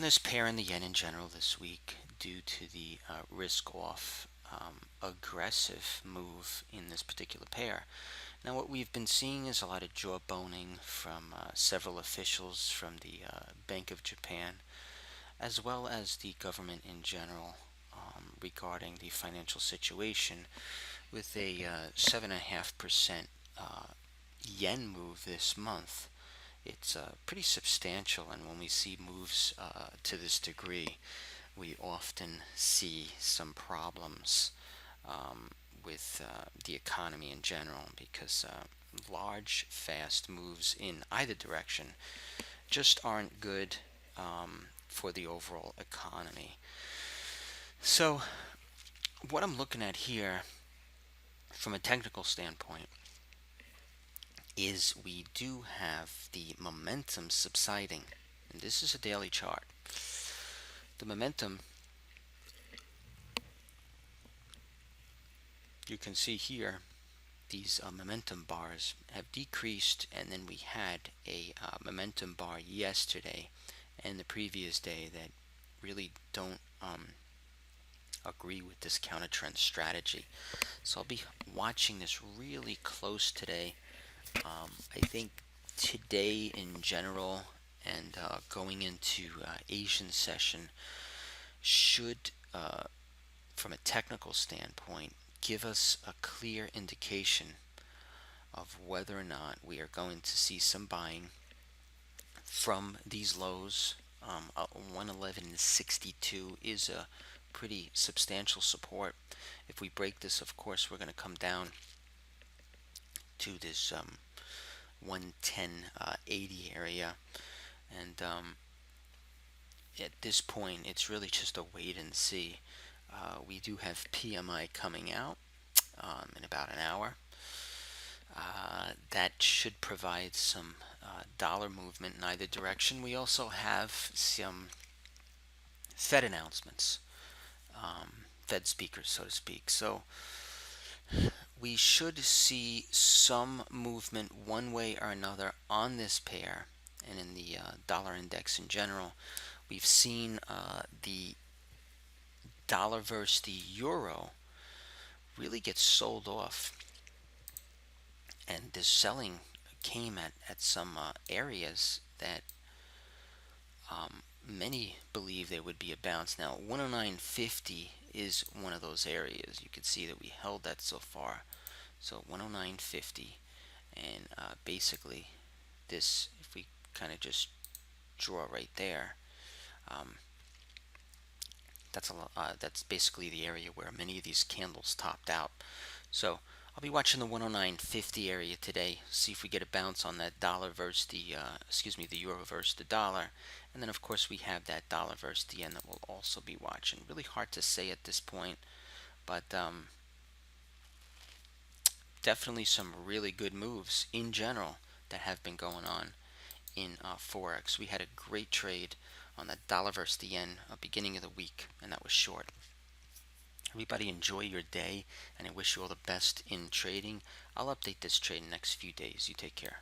this pair and the yen in general this week due to the risk-off aggressive move in this particular pair. Now, what we've been seeing is a lot of jawboning from several officials from the Bank of Japan, as well as the government in general, regarding the financial situation, with a 7.5% yen move this month. It's pretty substantial, and when we see moves to this degree, we often see some problems with the economy in general, because large, fast moves in either direction just aren't good for the overall economy. So, what I'm looking at here from a technical standpoint is we do have the momentum subsiding, and this is a daily chart. The momentum, you can see here, these momentum bars have decreased, and then we had a momentum bar yesterday and the previous day that really don't agree with this counter trend strategy. So I'll be watching this really close today. I think today in general, and going into Asian session, should, from a technical standpoint, give us a clear indication of whether or not we are going to see some buying from these lows. 111.62 is a pretty substantial support. If we break this, of course, we're going to come down to this 110.80 area, and at this point it's really just a wait and see. We do have PMI coming out in about an hour. That should provide some dollar movement in either direction. We also have some Fed announcements, Fed speakers, so to speak. So we should see some movement one way or another on this pair and in the dollar index in general. We've seen the dollar versus the euro really get sold off, and this selling came at some areas that many believe there would be a bounce. Now, 109.50 is one of those areas. You can see that we held that so far. So 109.50, and basically this, if we kind of just draw right there, um, that's basically the area where many of these candles topped out. So I'll be watching the 109.50 area today, see if we get a bounce on that dollar versus the the euro versus the dollar, and then of course we have that dollar versus the yen that we'll also be watching. Really hard to say at this point, but definitely some really good moves in general that have been going on in Forex. We had a great trade on that dollar versus the yen beginning of the week, and that was short. Everybody enjoy your day, and I wish you all the best in trading. I'll update this trade in the next few days. You take care.